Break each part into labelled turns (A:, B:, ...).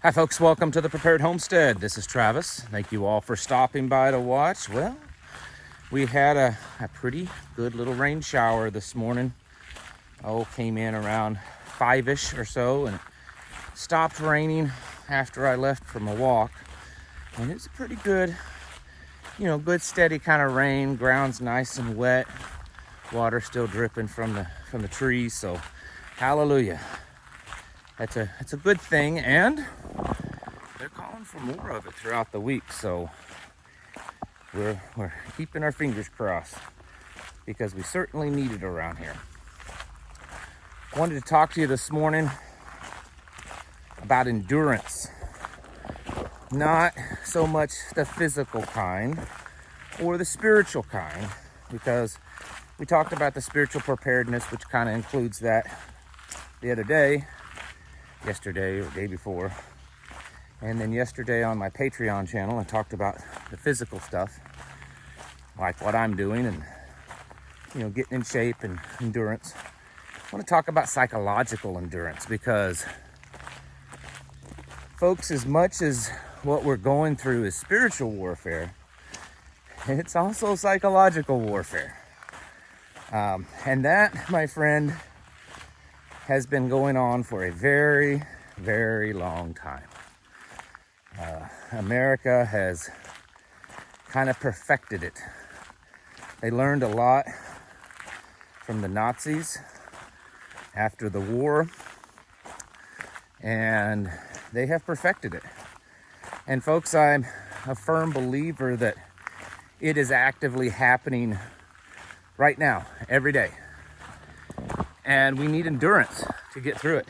A: Hi folks, welcome to the Prepared Homestead. This is Travis. Thank you all for stopping by to watch. Well, we had a pretty good little rain shower this morning. Came in around 5-ish or so and stopped raining after I left from a walk. And it's a pretty good, good steady kind of rain. Ground's nice and wet. Water still dripping from the trees, so hallelujah. That's a good thing, and they're calling for more of it throughout the week, so we're keeping our fingers crossed because we certainly need it around here. Wanted to talk to you this morning about endurance. Not so much the physical kind or the spiritual kind, because we talked about the spiritual preparedness, which kind of includes that the other day, yesterday or day before. And then yesterday on my Patreon channel, I talked about the physical stuff, like what I'm doing and, getting in shape and endurance. I want to talk about psychological endurance because, folks, as much as what we're going through is spiritual warfare, it's also psychological warfare. And that, my friend, has been going on for a very, very long time. America has kind of perfected it. They learned a lot from the Nazis after the war, and they have perfected it. And folks, I'm a firm believer that it is actively happening right now, every day. And we need endurance to get through it.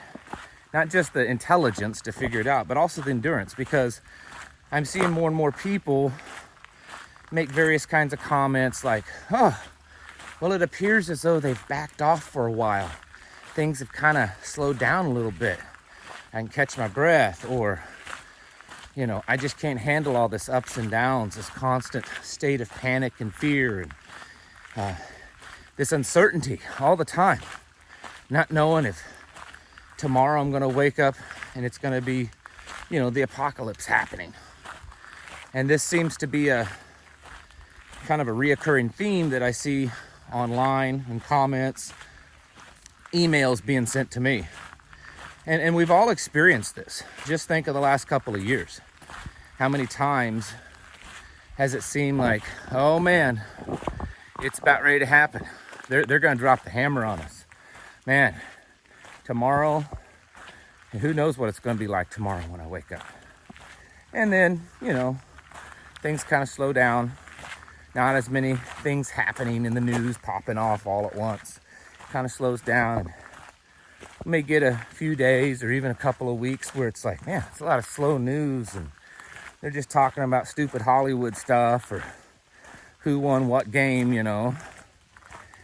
A: Not just the intelligence to figure it out, but also the endurance, because I'm seeing more and more people make various kinds of comments like, well, it appears as though they've backed off for a while. Things have kind of slowed down a little bit. I can catch my breath, or, I just can't handle all this ups and downs, this constant state of panic and fear, and this uncertainty all the time. Not knowing if tomorrow I'm going to wake up and it's going to be, the apocalypse happening. And this seems to be a kind of a reoccurring theme that I see online in comments, emails being sent to me. And we've all experienced this. Just think of the last couple of years. How many times has it seemed like, oh man, it's about ready to happen. They're going to drop the hammer on us. Man, tomorrow, who knows what it's going to be like tomorrow when I wake up. And then, things kind of slow down. Not as many things happening in the news, popping off all at once. Kind of slows down. We may get a few days or even a couple of weeks where it's like, man, it's a lot of slow news, and they're just talking about stupid Hollywood stuff or who won what game,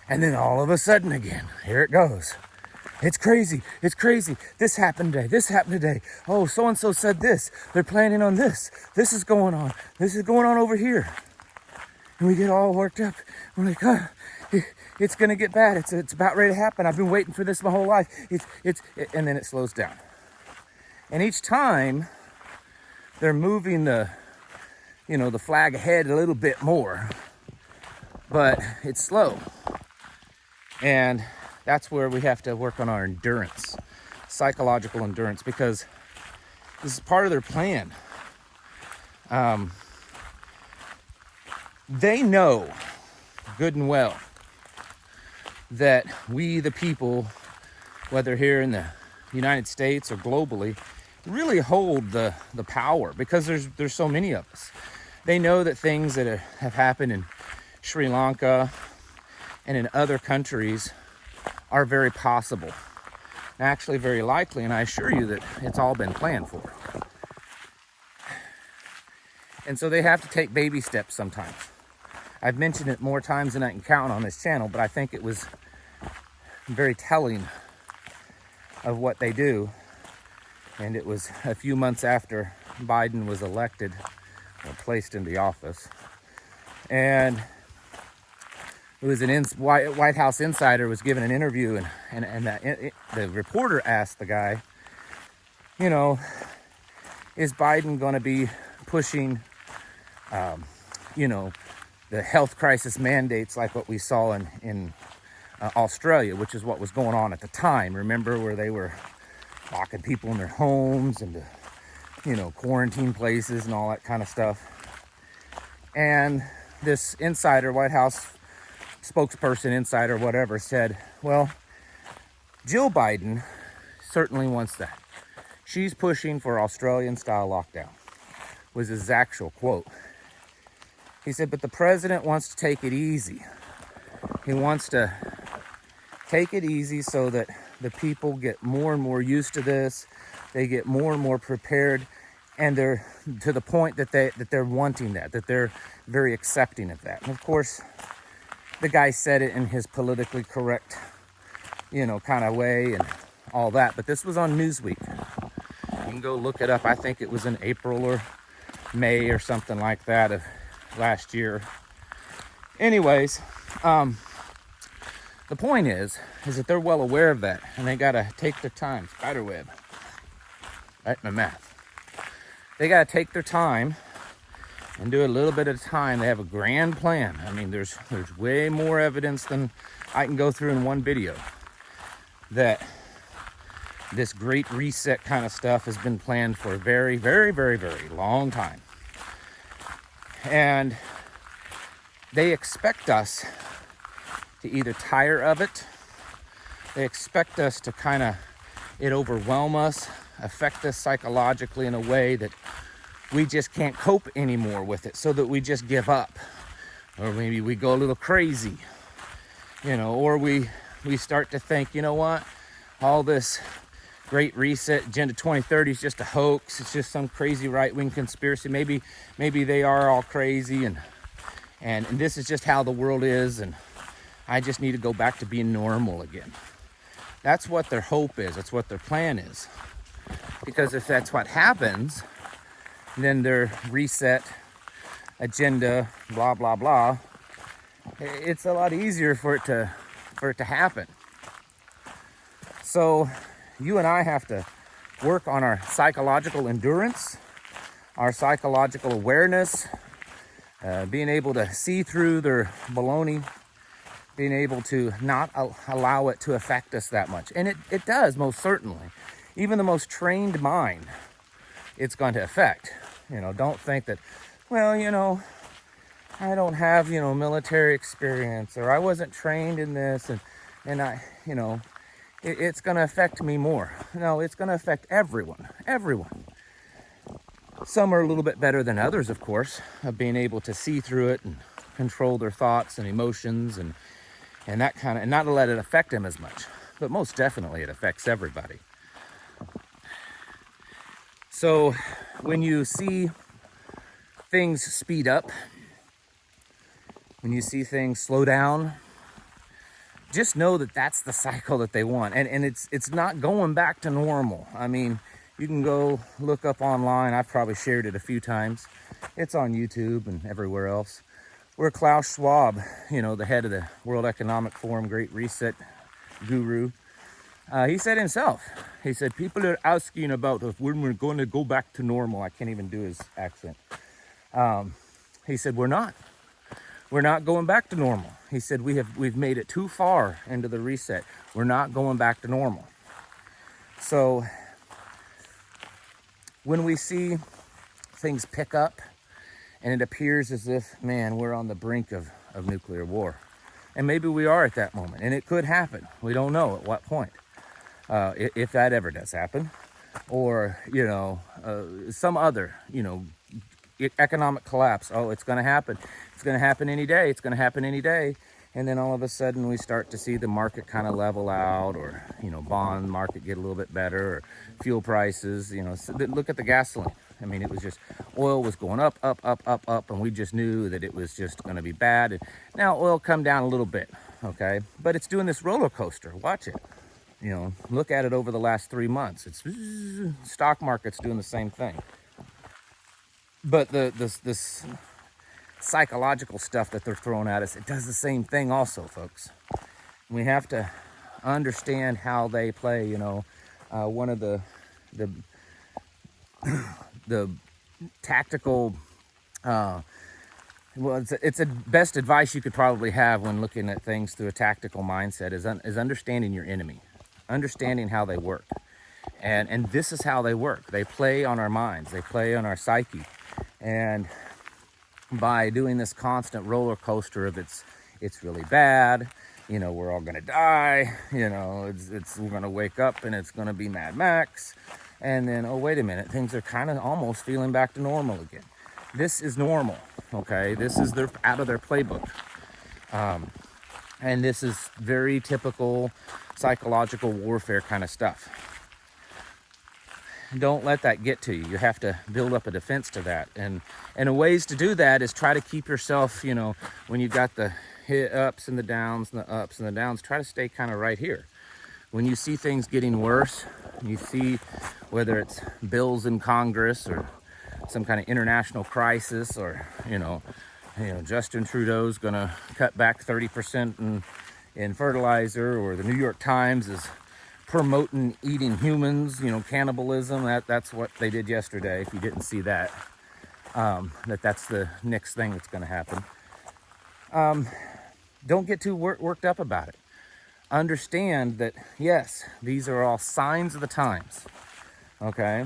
A: And then all of a sudden again, here it goes. It's crazy. It's crazy. This happened today. This happened today. Oh, so-and-so said this. They're planning on this. This is going on. This is going on over here. And we get all worked up. We're like, it's going to get bad. It's about ready to happen. I've been waiting for this my whole life. And then it slows down. And each time they're moving the flag ahead a little bit more, but it's slow. And that's where we have to work on our endurance, psychological endurance, because this is part of their plan. They know good and well that we, the people, whether here in the United States or globally, really hold the power, because there's so many of us. They know that things that have happened in Sri Lanka and in other countries are very possible, actually very likely, and I assure you that it's all been planned for. And so they have to take baby steps sometimes. I've mentioned it more times than I can count on this channel, but I think it was very telling of what they do. And it was a few months after Biden was elected or placed into the office. And it was an White House insider was giving an interview, and the reporter asked the guy, is Biden going to be pushing, the health crisis mandates like what we saw in Australia, which is what was going on at the time. Remember, where they were locking people in their homes and quarantine places and all that kind of stuff. And this insider, White House spokesperson, insider, whatever, said, well, Jill Biden certainly wants that. She's pushing for Australian-style lockdown, was his actual quote. He said, but the president wants to take it easy. He wants to take it easy so that the people get more and more used to this. They get more and more prepared, and they're to the point that they're wanting that they're very accepting of that. And of course, the guy said it in his politically correct, kind of way and all that. But this was on Newsweek. You can go look it up. I think it was in April or May or something like that of last year. Anyways, the point is that they're well aware of that, and they got to take their time. Spiderweb. Right, my math. They got to take their time and do a little bit at a time. They have a grand plan. I mean, there's way more evidence than I can go through in one video that this great reset kind of stuff has been planned for a very, very, very, very long time. And they expect us to either tire of it, they expect us to kind of it overwhelm us, affect us psychologically in a way that we just can't cope anymore with it, so that we just give up, or maybe we go a little crazy, or we start to think, you know what, all this great reset agenda 2030 is just a hoax. It's just some crazy right-wing conspiracy. Maybe they are all crazy, and this is just how the world is, and I just need to go back to being normal again. That's what their hope is. That's what their plan is. Because if that's what happens, then their reset agenda, blah, blah, blah, it's a lot easier for it to happen. So you and I have to work on our psychological endurance, our psychological awareness, being able to see through their baloney, being able to not allow it to affect us that much. And it does, most certainly. Even the most trained mind, it's going to affect. Don't think that, well, I don't have, military experience, or I wasn't trained in this, and I, it's going to affect me more. No, it's going to affect everyone. Some are a little bit better than others, of course, of being able to see through it and control their thoughts and emotions and that kind of, and not to let it affect them as much. But most definitely it affects everybody. So when you see things speed up, when you see things slow down, just know that that's the cycle that they want. And it's not going back to normal. I mean, you can go look up online. I've probably shared it a few times. It's on YouTube and everywhere else. Where Klaus Schwab, the head of the World Economic Forum, Great Reset guru, he said himself, he said, people are asking about when we're going to go back to normal. I can't even do his accent. He said, we're not going back to normal. He said, we've made it too far into the reset. We're not going back to normal. So when we see things pick up and it appears as if, man, we're on the brink of nuclear war. And maybe we are at that moment, and it could happen. We don't know at what point. If that ever does happen, or, some other, economic collapse. Oh, it's going to happen. It's going to happen any day. It's going to happen any day. And then all of a sudden we start to see the market kind of level out, or, bond market get a little bit better, or fuel prices, look at the gasoline. I mean, it was just, oil was going up, and we just knew that it was just going to be bad. And now oil come down a little bit, okay? But it's doing this roller coaster. Watch it. Look at it over the last 3 months. It's stock market's doing the same thing. But this psychological stuff that they're throwing at us, it does the same thing also, folks. We have to understand how they play. One of the the tactical, well, it's a best advice you could probably have when looking at things through a tactical mindset is understanding your enemy, understanding how they work. And this is how they work. They play on our minds. They play on our psyche. And by doing this constant roller coaster of it's really bad, you know, we're all gonna die, you know, we're gonna wake up and it's gonna be Mad Max. And then, oh, wait a minute, things are kind of almost feeling back to normal again. This is normal, okay? This is out of their playbook. And this is very typical psychological warfare kind of stuff. Don't let that get to you. You have to build up a defense to that. And the ways to do that is try to keep yourself, you know, when you've got the ups and the downs and the ups and the downs, try to stay kind of right here. When you see things getting worse, you see whether it's bills in Congress or some kind of international crisis, or, you know, Justin Trudeau's gonna cut back 30% in fertilizer, or the New York Times is promoting eating humans, you know, cannibalism. That's what they did yesterday. If you didn't see that, that's the next thing that's going to happen. Don't get too worked up about it. Understand that, yes, these are all signs of the times, okay?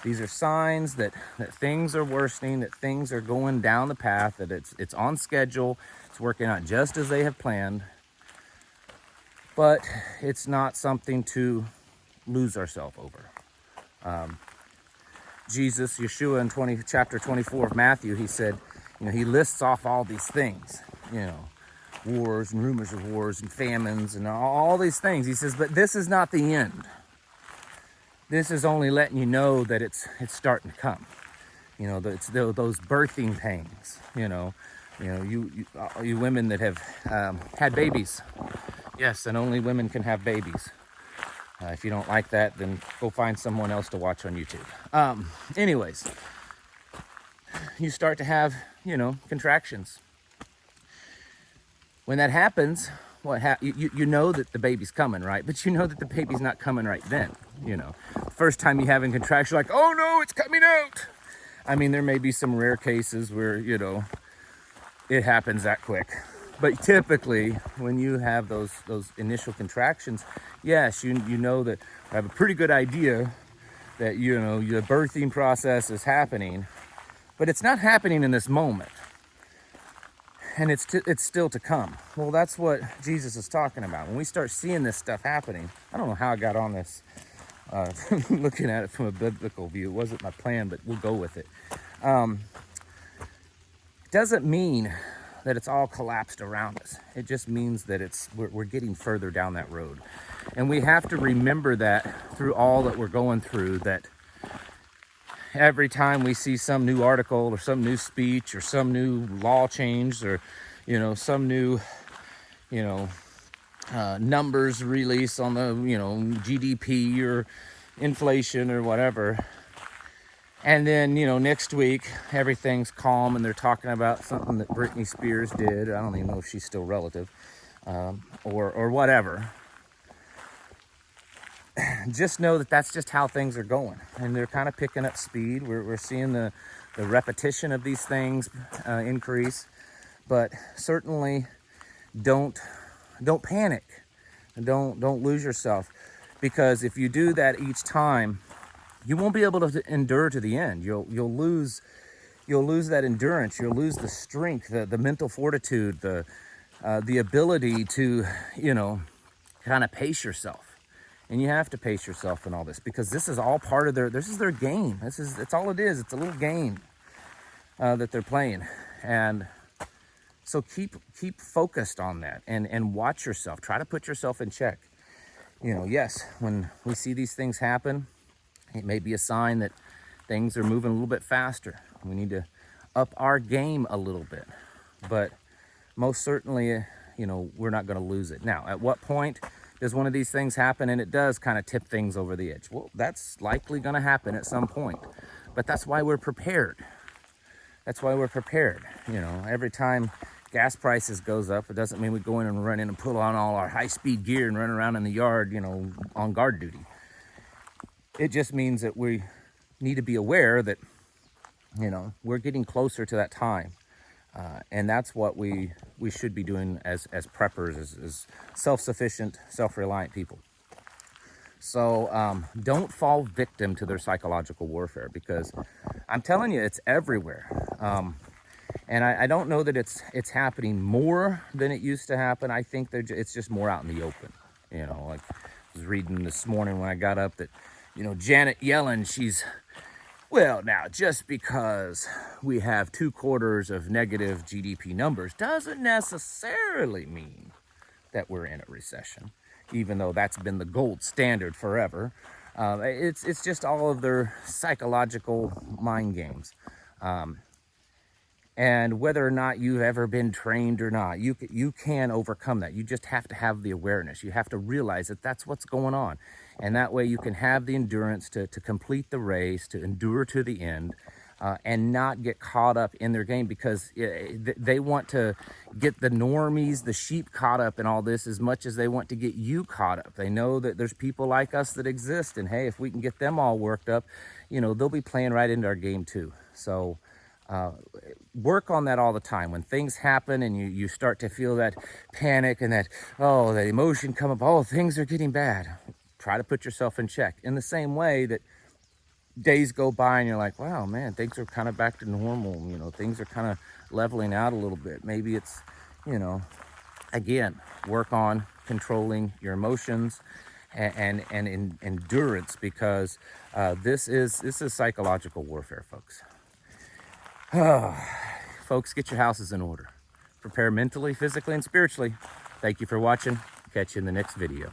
A: These are signs that things are worsening, that things are going down the path, that it's on schedule, it's working out just as they have planned. But it's not something to lose ourselves over. Jesus, Yeshua, in chapter 24 of Matthew, he said, you know, he lists off all these things, you know, wars and rumors of wars and famines and all these things. He says, but this is not the end. This is only letting you know that it's starting to come. You know, it's those birthing pains. You women that have had babies. Yes, and only women can have babies. If you don't like that, then go find someone else to watch on YouTube. Anyways, you start to have, you know, contractions. When that happens, you know that the baby's coming, right? But you know that the baby's not coming right then, you know. First time you having contractions, you're like, oh no, it's coming out. I mean, there may be some rare cases where, you know, it happens that quick. But typically, when you have those initial contractions, yes, you know that I have a pretty good idea that, you know, your birthing process is happening, but it's not happening in this moment. And it's still to come. Well, that's what Jesus is talking about. When we start seeing this stuff happening, I don't know how I got on this, looking at it from a biblical view. It wasn't my plan, but we'll go with it. Doesn't mean that it's all collapsed around us. It just means that we're getting further down that road. And we have to remember that through all that we're going through, that every time we see some new article or some new speech or some new law change, or, you know, some new, you know, numbers release on the, you know, GDP or inflation or whatever, and then, you know, next week everything's calm and they're talking about something that Britney Spears did. I don't even know if she's still relative, or whatever. Just know that that's just how things are going, and they're kind of picking up speed. We're seeing the repetition of these things increase, but certainly don't panic, and don't lose yourself, because if you do that each time, you won't be able to endure to the end. You'll lose that endurance. You'll lose the strength, the mental fortitude, the ability to, you know, kind of pace yourself. And you have to pace yourself in all this, because this is all part of this is their game. It's all it is. It's a little game that they're playing. And so keep focused on that, and watch yourself. Try to put yourself in check. You know, yes, when we see these things happen, it may be a sign that things are moving a little bit faster. We need to up our game a little bit. But most certainly, you know, we're not going to lose it. Now, at what point does one of these things happen and it does kind of tip things over the edge? Well, that's likely going to happen at some point. But that's why we're prepared. That's why we're prepared. You know, every time gas prices goes up, it doesn't mean we go in and run in and pull on all our high-speed gear and run around in the yard, you know, on guard duty. It just means that we need to be aware that, we're getting closer to that time. And that's what we should be doing as preppers, as self-sufficient, self-reliant people. So don't fall victim to their psychological warfare, because I'm telling you, it's everywhere. And I don't know that it's happening more than it used to happen. I think it's just more out in the open. Like I was reading this morning when I got up that, Janet Yellen, well, now, just because we have 2/4 of negative GDP numbers doesn't necessarily mean that we're in a recession, even though that's been the gold standard forever. It's just all of their psychological mind games. And whether or not you've ever been trained or not, you can overcome that. You just have to have the awareness. You have to realize that that's what's going on. And that way you can have the endurance to complete the race, to endure to the end, and not get caught up in their game, because they want to get the normies, the sheep, caught up in all this as much as they want to get you caught up. They know that there's people like us that exist, and hey, if we can get them all worked up, they'll be playing right into our game too. So work on that all the time. When things happen and you start to feel that panic and that emotion come up, things are getting bad, try to put yourself in check. In the same way that days go by and you're like, wow, man, things are kind of back to normal, things are kind of leveling out a little bit. Maybe it's, again, work on controlling your emotions and endurance, because this is psychological warfare, folks. Folks, get your houses in order. Prepare mentally, physically, and spiritually. Thank you for watching. Catch you in the next video.